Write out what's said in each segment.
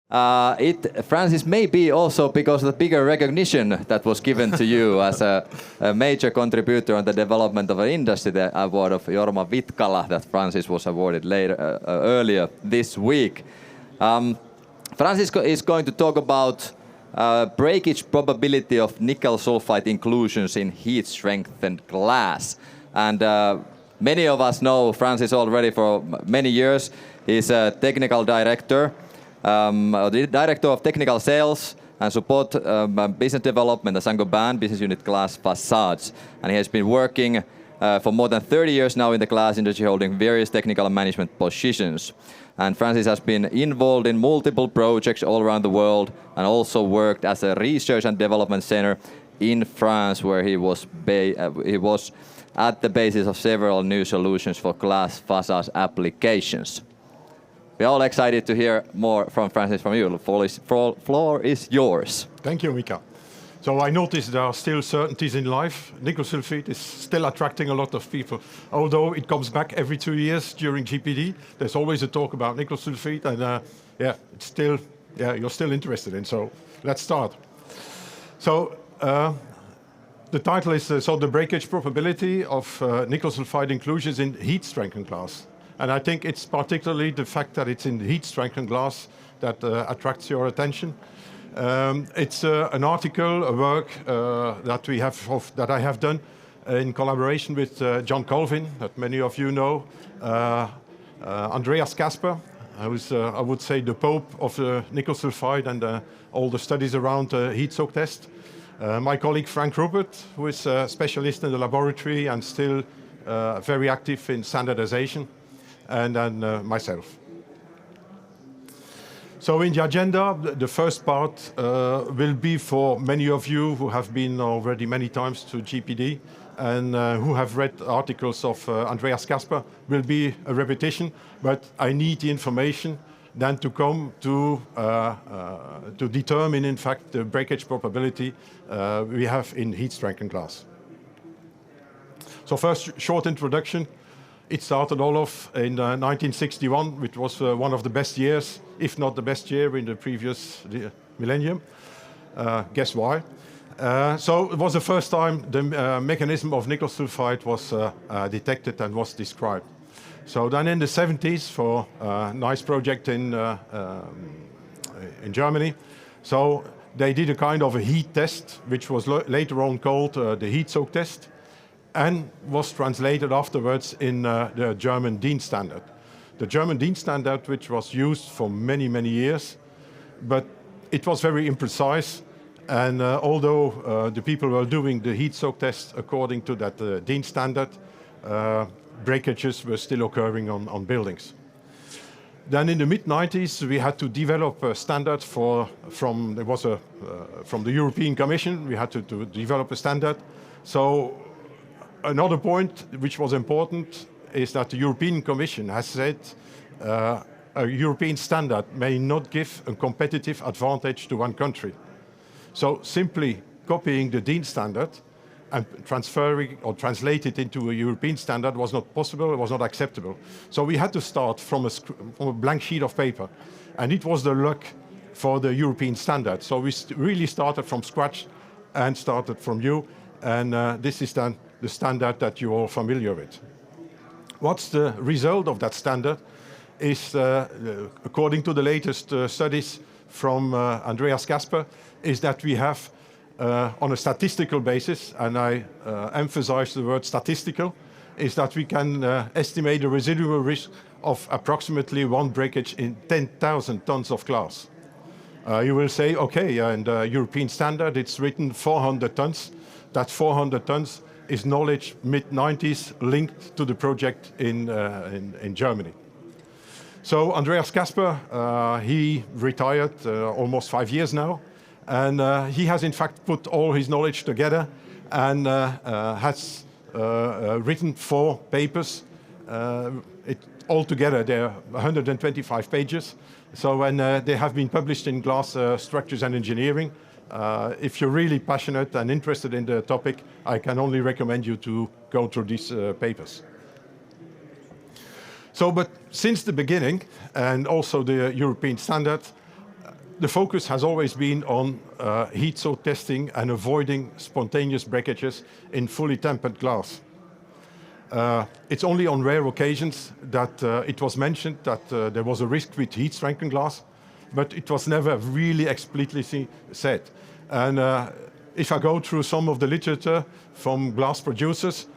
Francis, may be also because of the bigger recognition that was given to you as a major contributor on the development of an industry, the award of Jorma Vitkala that Francis was awarded earlier this week. Francis is going to talk about breakage probability of nickel sulfide inclusions in heat-strengthened glass. And many of us know Francis already for many years. He's a technical director. The Director of Technical Sales and Support Business Development at Saint-Gobain Business Unit Glass Facades. And he has been working for more than 30 years now in the glass industry, holding various technical and management positions. And Francis has been involved in multiple projects all around the world and also worked as a research and development center in France, where he was at the basis of several new solutions for glass facade applications. We're all excited to hear more from Francis from you. The floor is yours. Thank you, Mika. So I noticed there are still certainties in life. Nickel sulfide is still attracting a lot of people. Although it comes back every 2 years during GPD, there's always a talk about nickel sulfide, and it's still, you're still interested in. So let's start. So the title is the breakage probability of nickel sulfide inclusions in heat-strengthened glass. And I think it's particularly the fact that it's in heat-strengthened glass that attracts your attention. It's an article, a work that I have done in collaboration with John Colvin, that many of you know, Andreas Kasper, who's I would say the pope of the nickel sulfide and all the studies around heat soak test. My colleague Frank Rupert, who is a specialist in the laboratory and still very active in standardization. And then myself. So in the agenda, the first part will be for many of you who have been already many times to GPD and who have read articles of Andreas Kasper, will be a repetition, but I need the information then to come to determine, in fact, the breakage probability we have in heat-strengthened glass. So first, short introduction. It started all off in 1961, which was one of the best years, if not the best year in the previous millennium. Guess why? So it was the first time the mechanism of nickel sulfide was detected and was described. So then in the 70s, for a nice project in Germany, so they did a kind of a heat test, which was later on called the heat soak test, and was translated afterwards in the German DIN standard. The German DIN standard, which was used for many, many years, but it was very imprecise. And although the people were doing the heat soak test according to that DIN standard, breakages were still occurring on buildings. Then in the mid-90s, we had to develop a standard from the European Commission. We had to develop a standard. So another point which was important is that the European Commission has said a European standard may not give a competitive advantage to one country. So simply copying the DIN standard and transferring or translate it into a European standard was not possible, it was not acceptable. So we had to start from a blank sheet of paper. And it was the luck for the European standard. So we really started from scratch and started from new. And this is then the standard that you're all familiar with. What's the result of that standard is, according to the latest studies from Andreas Kasper, is that we have, on a statistical basis, and I emphasize the word statistical, is that we can estimate a residual risk of approximately one breakage in 10,000 tons of glass. You will say, okay, in the European standard, it's written 400 tons. That 400 tons is knowledge mid-90s linked to the project in Germany. So Andreas Kasper, he retired almost 5 years now, and he has in fact put all his knowledge together and has written 4 papers. Altogether, they're 125 pages. So, and they have been published in Glass Structures and Engineering. If you're really passionate and interested in the topic, I can only recommend you to go through these papers. So, but since the beginning, and also the European standard, the focus has always been on heat soak testing and avoiding spontaneous breakages in fully tempered glass. It's only on rare occasions that it was mentioned that there was a risk with heat strengthened glass, but it was never really explicitly said. And if I go through some of the literature from glass producers,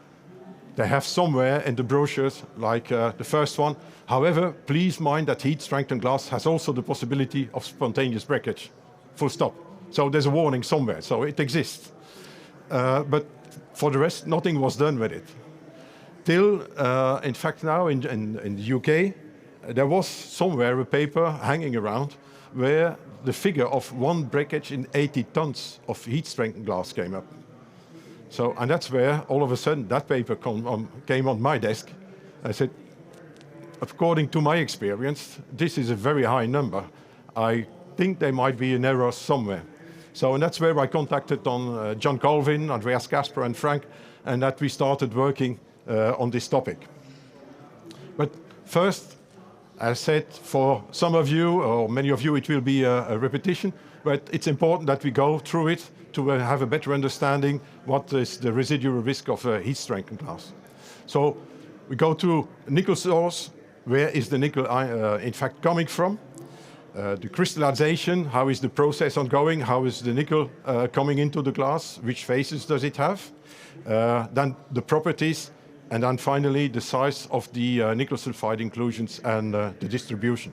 they have somewhere in the brochures, like the first one. However, please mind that heat strengthened glass has also the possibility of spontaneous breakage, full stop. So there's a warning somewhere, so it exists. But for the rest, nothing was done with it. Till, in fact, now in the UK, there was somewhere a paper hanging around where the figure of one breakage in 80 tons of heat strengthened glass came up. So, and that's where all of a sudden that paper came on my desk. I said, according to my experience, this is a very high number. I think there might be an error somewhere. So, and that's where I contacted on John Colvin, Andreas Kasper, and Frank, and that we started working on this topic. But first, as said, for some of you, or many of you, it will be a repetition, but it's important that we go through it to have a better understanding what is the residual risk of heat strengthened glass. So we go to nickel source. Where is the nickel in fact coming from? The crystallization, how is the process ongoing? How is the nickel coming into the glass? Which phases does it have? Then the properties, and then finally the size of the nickel sulfide inclusions and the distribution.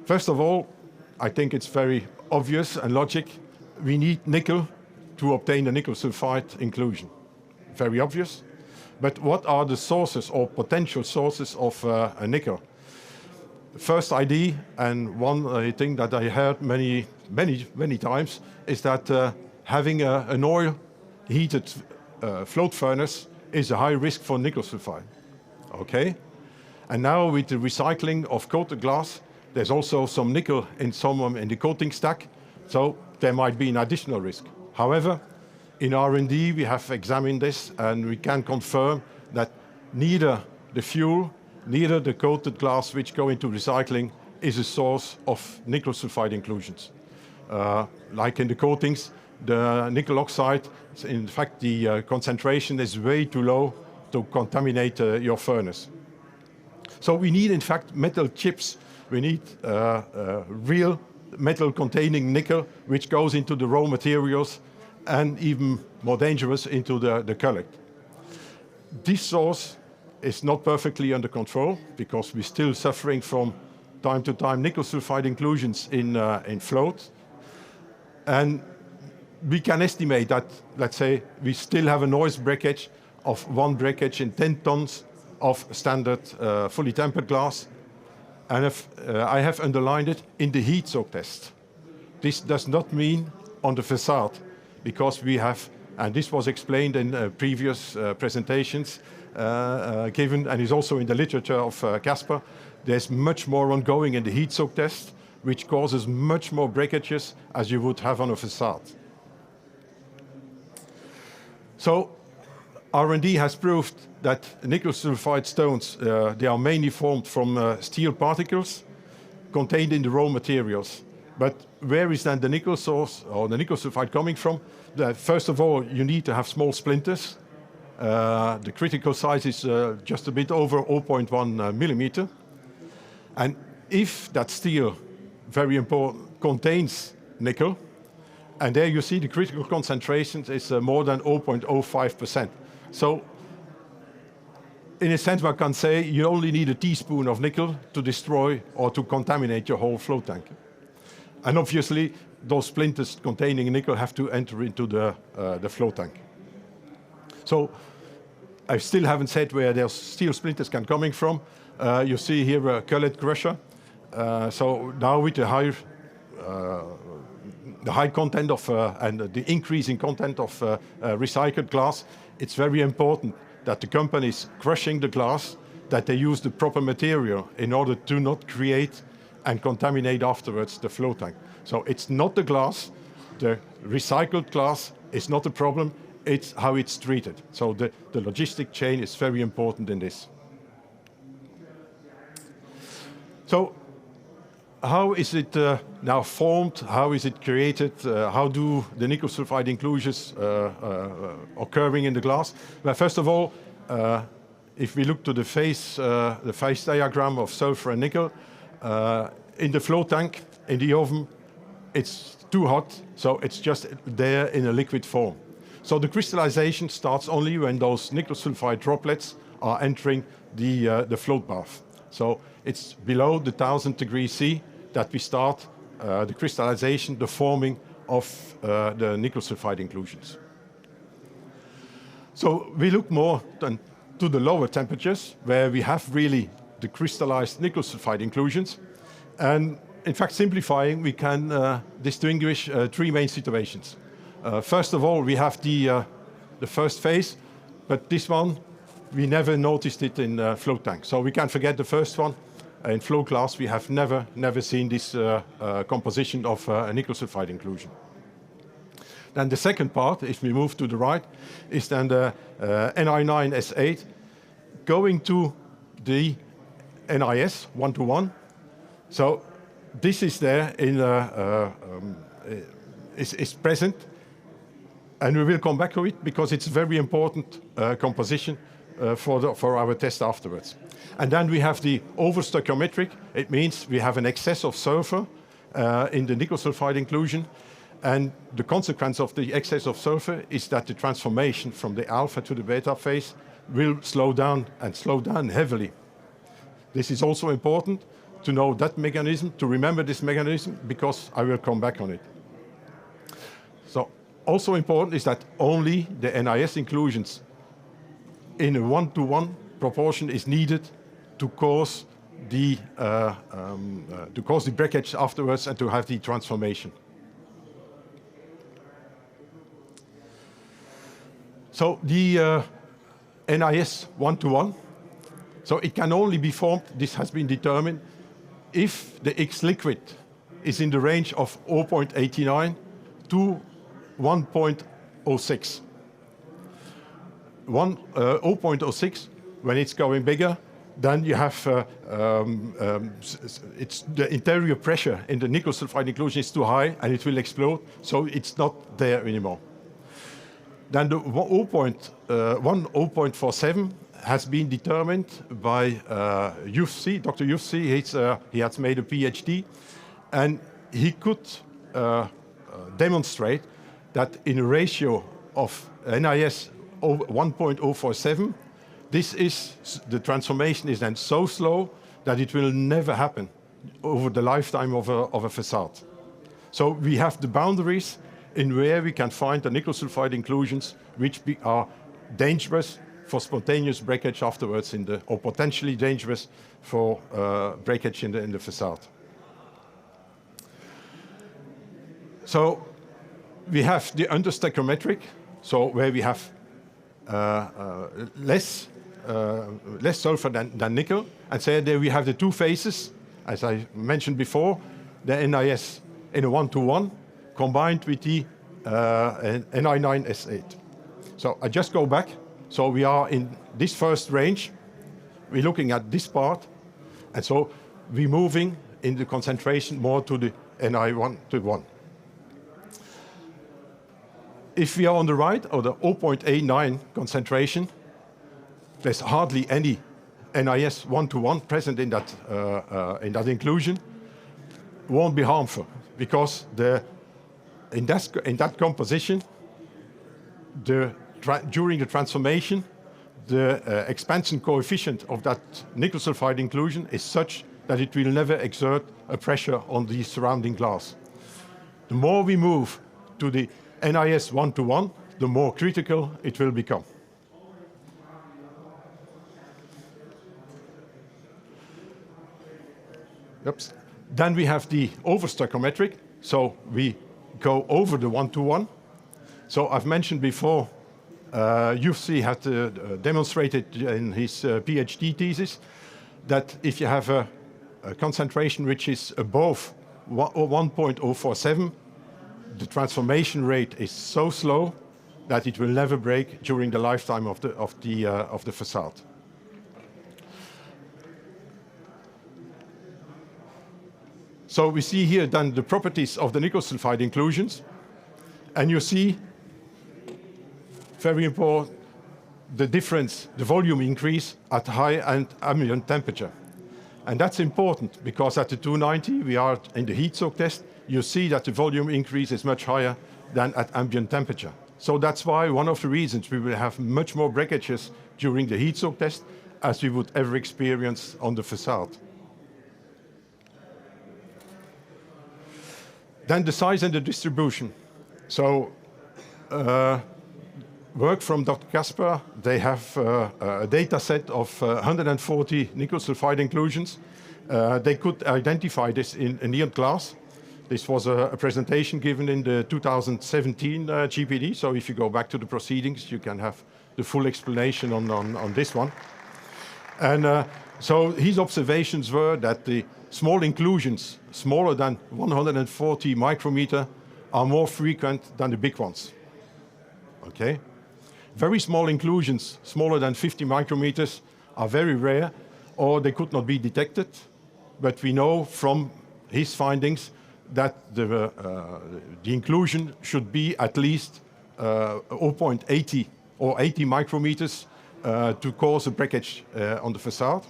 First of all, I think it's very obvious and logic. We need nickel to obtain a nickel sulfide inclusion. Very obvious. But what are the sources or potential sources of a nickel? The first idea, and one thing that I heard many times, is that having an oil heated float furnace is a high risk for nickel sulfide. Okay? And now with the recycling of coated glass, there's also some nickel in the coating stack, so there might be an additional risk. However, in R&D we have examined this and we can confirm that neither the fuel, neither the coated glass which go into recycling is a source of nickel sulfide inclusions. Like in the coatings, the nickel oxide, in fact the concentration is way too low to contaminate your furnace. So we need in fact metal chips. We need real metal containing nickel, which goes into the raw materials and even more dangerous into the cullet. This source is not perfectly under control because we're still suffering from time to time nickel sulfide inclusions in float. And we can estimate that, let's say, we still have a noise breakage of one breakage in 10 tons of standard fully tempered glass. And I have underlined it in the heat soak test. This does not mean on the facade, because we have, and this was explained in previous presentations given, and is also in the literature of Kasper, there's much more ongoing in the heat soak test, which causes much more breakages as you would have on a facade. So R&D has proved that nickel sulfide stones, they are mainly formed from steel particles contained in the raw materials. But where is then the nickel source or the nickel sulfide coming from? First of all, you need to have small splinters. The critical size is just a bit over 0.1 millimeter. And if that steel, very important, contains nickel, and there you see the critical concentration is more than 0.05%. So in a sense, one can say you only need a teaspoon of nickel to destroy or to contaminate your whole float tank. And obviously, those splinters containing nickel have to enter into the float tank. So I still haven't said where those steel splinters can coming from. You see here a cullet crusher. So now with the high content of and the increasing content of recycled glass, it's very important that the companies crushing the glass, that they use the proper material in order to not create and contaminate afterwards the float tank. So it's not the glass, the recycled glass is not the problem, it's how it's treated. So the logistic chain is very important in this. So how is it now formed? How is it created? How do the nickel sulfide inclusions occurring in the glass? Well, first of all, if we look to the phase diagram of sulfur and nickel, in the flow tank, in the oven, it's too hot, so it's just there in a liquid form. So the crystallization starts only when those nickel sulfide droplets are entering the float bath. So it's below the 1000 degrees C that we start the crystallization, the forming of the nickel sulfide inclusions. So we look more to the lower temperatures, where we have really the crystallized nickel sulfide inclusions. And in fact, simplifying, we can distinguish three main situations. First of all, we have the first phase, but this one, we never noticed it in flow tank. So we can forget the first one. In flow glass, we have never seen this composition of a nickel sulfide inclusion. Then the second part, if we move to the right, is then the Ni9S8 going to the NIS 1-to-1. So this is there is present, and we will come back to it because it's a very important composition for our test afterwards. And then we have the overstoichiometric. It means we have an excess of sulfur in the nickel sulfide inclusion. And the consequence of the excess of sulfur is that the transformation from the alpha to the beta phase will slow down, and slow down heavily. This is also important to know that mechanism, to remember this mechanism, because I will come back on it. So also important is that only the NIS inclusions in a 1-to-1 proportion is needed to cause the breakage afterwards and to have the transformation. So the NIS 1-to-1, so it can only be formed, this has been determined, if the X liquid is in the range of 0.89 to 1.06. 0.06, when it's going bigger, then you have it's the interior pressure in the nickel sulfide inclusion is too high and it will explode, so it's not there anymore. Then the 0.47 has been determined by Yufsi, Dr. Yufsi. He has made a PhD, and he could demonstrate that in a ratio of NIS 1.047, the transformation is then so slow that it will never happen over the lifetime of a facade. So we have the boundaries in where we can find the nickel sulfide inclusions which are dangerous for spontaneous breakage afterwards or potentially dangerous for breakage in the facade. So we have the understoichiometric, so where we have less sulfur than nickel, and so there we have the two phases, as I mentioned before, the NIS in a 1-to-1 combined with the Ni9S8. So I just go back. So we are in this first range. We're looking at this part, and so we're moving in the concentration more to the Ni1-to-1. If we are on the right, or the 0.89 concentration, there's hardly any NIS 1-to-1 present in that inclusion. Won't be harmful because in that composition, during the transformation, the expansion coefficient of that nickel sulfide inclusion is such that it will never exert a pressure on the surrounding glass. The more we move to the NIS 1-to-1, the more critical it will become. Oops. Then we have the overstoichiometric, so we go over the 1-to-1. So I've mentioned before, Yufsi had demonstrated in his PhD thesis that if you have a concentration which is above 1.047, the transformation rate is so slow that it will never break during the lifetime of the facade. So we see here then the properties of the nickel sulfide inclusions. And you see, very important, the difference, the volume increase at high and ambient temperature. And that's important because at the 290, we are in the heat soak test, you see that the volume increase is much higher than at ambient temperature. So that's why one of the reasons we will have much more breakages during the heat soak test as we would ever experience on the facade. Then the size and the distribution. So work from Dr. Kasper, they have a data set of 140 nickel sulfide inclusions. They could identify this in neon glass. This was a presentation given in the 2017 GPD, so if you go back to the proceedings, you can have the full explanation on this one. And so his observations were that the small inclusions, smaller than 140 micrometer, are more frequent than the big ones. Okay? Very small inclusions, smaller than 50 micrometers, are very rare, or they could not be detected. But we know from his findings that the inclusion should be at least 0.80 or 80 micrometers to cause a breakage on the facade.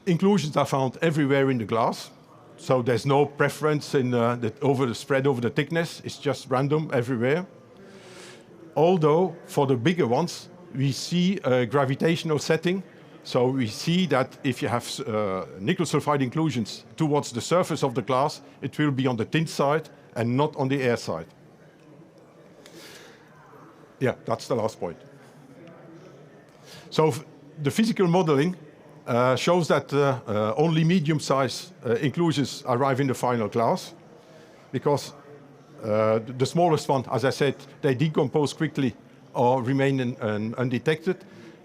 Inclusions are found everywhere in the glass, so there's no preference in over the spread over the thickness. It's just random everywhere. Although for the bigger ones, we see a gravitational setting. So we see that if you have nickel sulfide inclusions towards the surface of the glass, it will be on the thin side and not on the air side. Yeah, that's the last point. So the physical modeling shows that only medium-sized inclusions arrive in the final glass, because the smallest one, as I said, they decompose quickly or remain undetected.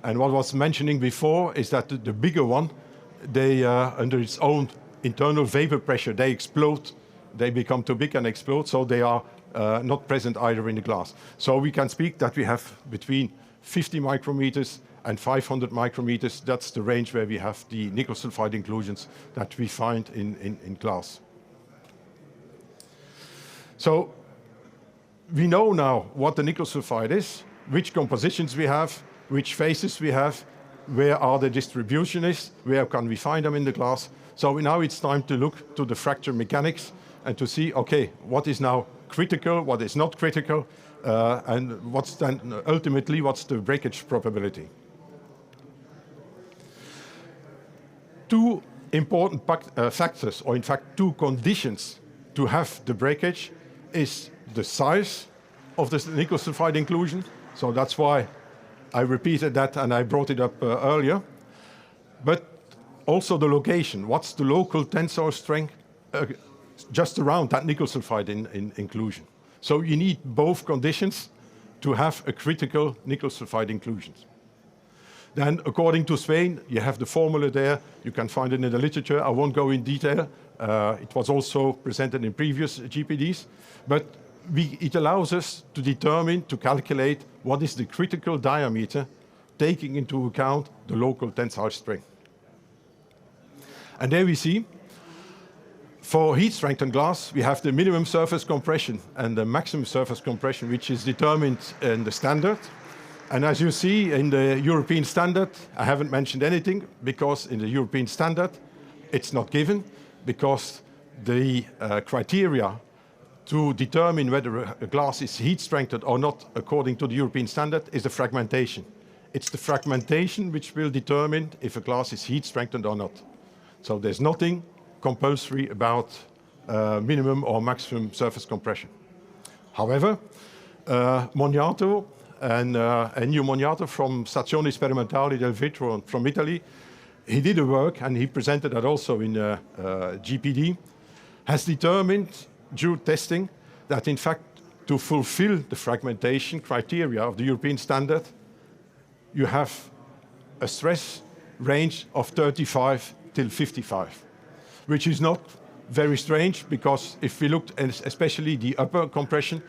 And what I was mentioning before is that the bigger one, they, under its own internal vapor pressure, they explode. They become too big and explode, so they are not present either in the glass. So we can speak that we have between 50 micrometers and 500 micrometers. That's the range where we have the nickel sulfide inclusions that we find in glass. So we know now what the nickel sulfide is, which compositions we have, which phases we have, where are the distribution is, where can we find them in the glass. So now it's time to look to the fracture mechanics and to see, okay, what is now critical, what is not critical, and what's then ultimately what's the breakage probability. Two important factors, or in fact two conditions to have the breakage, is the size of the nickel sulfide inclusion. So that's why I repeated that and I brought it up earlier. But also the location. What's the local tensile strength just around that nickel sulfide inclusion? So you need both conditions to have a critical nickel sulfide inclusion. Then, according to Svein, you have the formula there. You can find it in the literature. I won't go in detail. It was also presented in previous GPDs. But it allows us to determine, to calculate what is the critical diameter, taking into account the local tensile strength. And there we see, for heat-strengthened glass, we have the minimum surface compression and the maximum surface compression, which is determined in the standard. And as you see in the European standard, I haven't mentioned anything, because in the European standard, it's not given, because the criteria to determine whether a glass is heat strengthened or not according to the European standard is the fragmentation. It's the fragmentation which will determine if a glass is heat strengthened or not. So there's nothing compulsory about minimum or maximum surface compression. However, Moniato and Ennio Moniato from Stazione Sperimentale del Vetro from Italy, he did a work, and he presented that also in GPD, has determined due testing that in fact to fulfill the fragmentation criteria of the European standard, you have a stress range of 35 till 55, which is not very strange, because if we looked at especially the upper compression,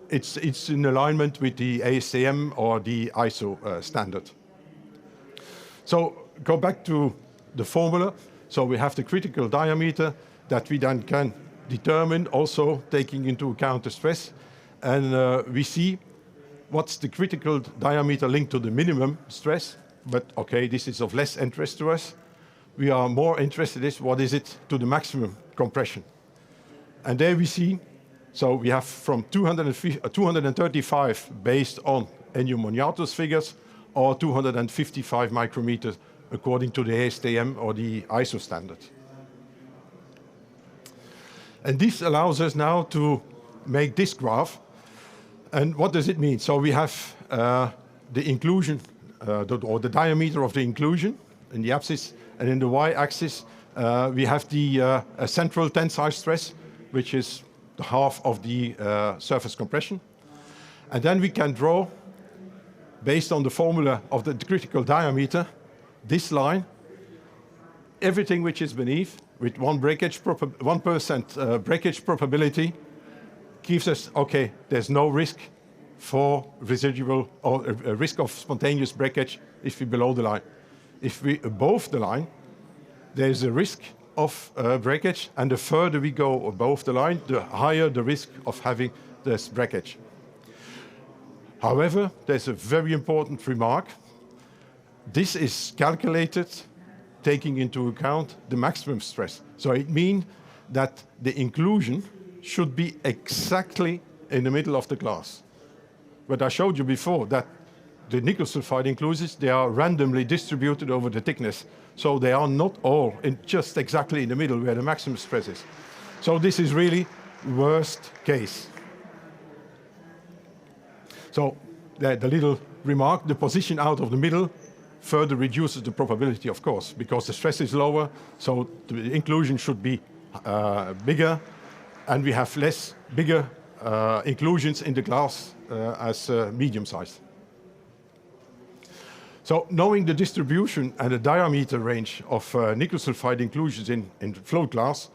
it's in alignment with the ASTM or the ISO standard. So go back to the formula. So we have the critical diameter that we then can determine, also taking into account the stress. And we see what's the critical diameter linked to the minimum stress. But okay, this is of less interest to us. We are more interested in what is it to the maximum compression. And there we see, so we have from 235 based on Ennio Moniato's figures, or 255 micrometers according to the ASTM or the ISO standard. And this allows us now to make this graph. And what does it mean? So we have the inclusion, or the diameter of the inclusion in the axis, and in the y-axis we have the central tensile stress, which is the half of the surface compression. And then we can draw, based on the formula of the critical diameter, this line, everything which is beneath, with 1% breakage probability, gives us, okay, there's no risk for residual or a risk of spontaneous breakage if we below the line. If we above the line, there's a risk of breakage, and the further we go above the line, the higher the risk of having this breakage. However, there's a very important remark. This is calculated taking into account the maximum stress. So it means that the inclusion should be exactly in the middle of the glass. But I showed you before that the nickel sulfide inclusions, they are randomly distributed over the thickness. So they are not all in just exactly in the middle where the maximum stress is. So this is really worst case. So the little remark, the position out of the middle further reduces the probability, of course, because the stress is lower, so the inclusion should be bigger, and we have bigger inclusions in the glass as medium size. So knowing the distribution and the diameter range of nickel sulfide inclusions in float glass,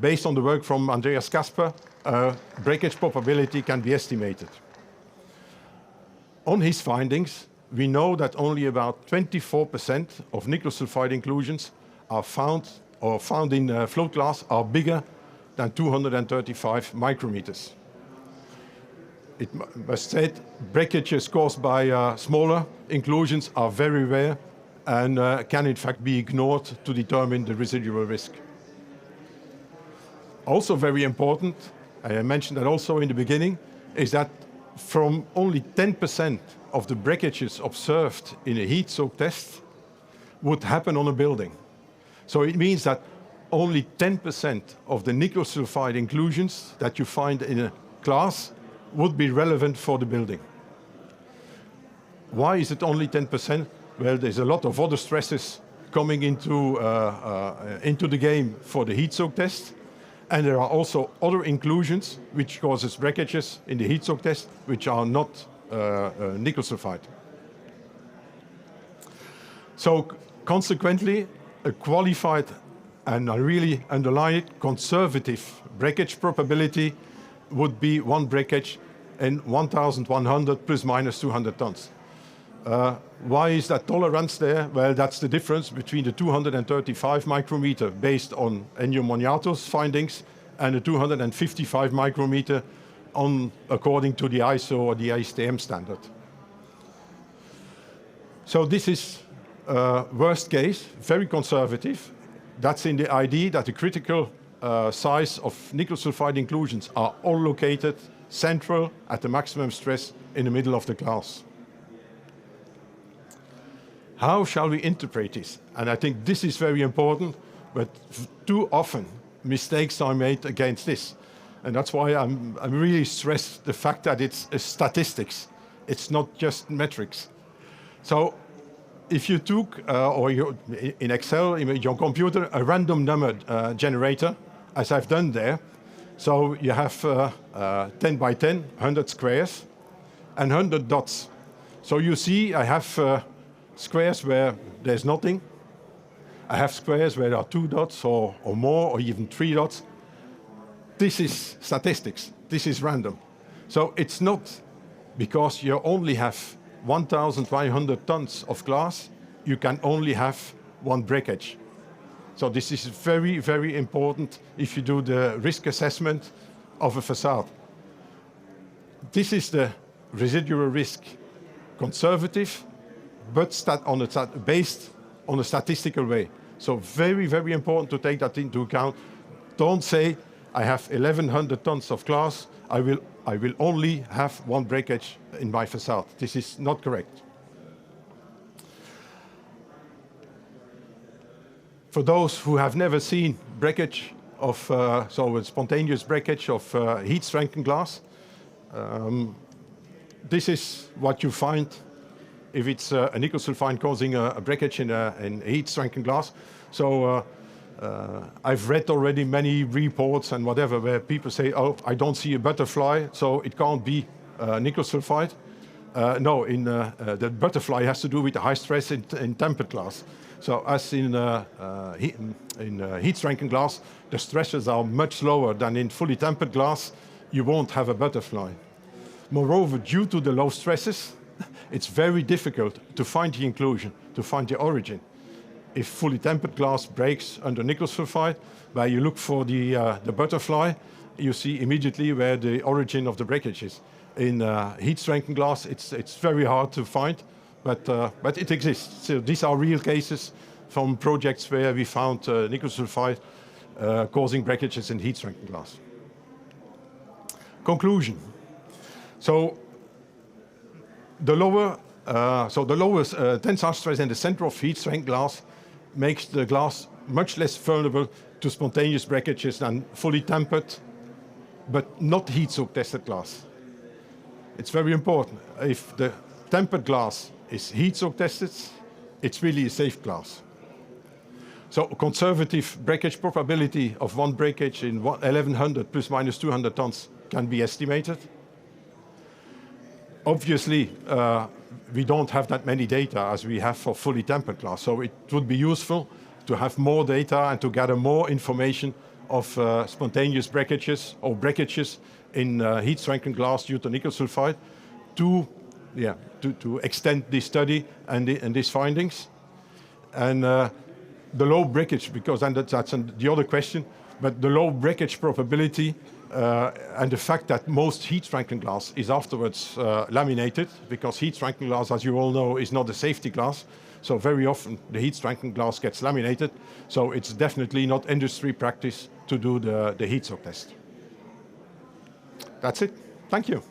based on the work from Andreas Kasper, breakage probability can be estimated. On his findings, we know that only about 24% of nickel sulfide inclusions are found in float glass are bigger than 235 micrometers. It must say breakages caused by smaller inclusions are very rare and can in fact be ignored to determine the residual risk. Also very important, and I mentioned that also in the beginning, is that from only 10% of the breakages observed in a heat soak test would happen on a building. So it means that only 10% of the nickel sulfide inclusions that you find in a glass would be relevant for the building. Why is it only 10%? Well, there's a lot of other stresses coming into the game for the heat soak test. And there are also other inclusions which causes breakages in the heat soak test, which are not nickel sulfide. So consequently, a qualified, and I really underline it, conservative breakage probability would be one breakage in 1,100 plus minus 200 tons. Why is that tolerance there? Well, that's the difference between the 235 micrometer based on Ennio Moniato's findings and the 255 micrometer according to the ISO or the ASTM standard. So this is worst case, very conservative. That's in the idea that the critical size of nickel sulfide inclusions are all located central at the maximum stress in the middle of the glass. How shall we interpret this? And I think this is very important, but too often mistakes are made against this. And that's why I'm really stressed the fact that it's statistics. It's not just metrics. So if you took, in Excel, in your computer, a random number generator, as I've done there, so you have 10 by 10, 100 squares, and 100 dots. So you see I have squares where there's nothing. I have squares where there are 2 dots or more, or even 3 dots. This is statistics. This is random. So it's not because you only have 1,500 tons of glass, you can only have one breakage. So this is very, very important if you do the risk assessment of a facade. This is the residual risk, conservative, but based on a statistical way. So very, very important to take that into account. Don't say, I have 1,100 tons of glass, I will only have one breakage in my facade. This is not correct. For those who have never seen breakage of, so a spontaneous breakage of heat strengthened glass, this is what you find if it's a nickel sulfide causing a breakage in heat strengthened glass. So I've read already many reports and whatever where people say, oh, I don't see a butterfly, so it can't be nickel sulfide. No, the butterfly has to do with the high stress in tempered glass. So as in heat strengthened glass, the stresses are much lower than in fully tempered glass. You won't have a butterfly. Moreover, due to the low stresses, it's very difficult to find the inclusion, to find the origin. If fully tempered glass breaks under nickel sulfide, where you look for the butterfly, you see immediately where the origin of the breakage is. In heat strengthened glass, it's very hard to find, but it exists. So these are real cases from projects where we found nickel sulfide causing breakages in heat strengthened glass. Conclusion. So the lowest tensile stress in the center of heat strengthened glass makes the glass much less vulnerable to spontaneous breakages than fully tempered, but not heat soak tested glass. It's very important. If the tempered glass is heat soak tested, it's really a safe glass. So conservative breakage probability of one breakage in 1,100 plus minus 200 tons can be estimated. Obviously, we don't have that many data as we have for fully tempered glass, so it would be useful to have more data and to gather more information of spontaneous breakages or breakages in heat strengthened glass due to nickel sulfide to extend this study and these findings. And the low breakage, because and that's the other question, but the low breakage probability and the fact that most heat strengthened glass is afterwards laminated, because heat strengthened glass, as you all know, is not a safety glass. So very often the heat strengthened glass gets laminated. So it's definitely not industry practice to do the heat soak test. That's it. Thank you.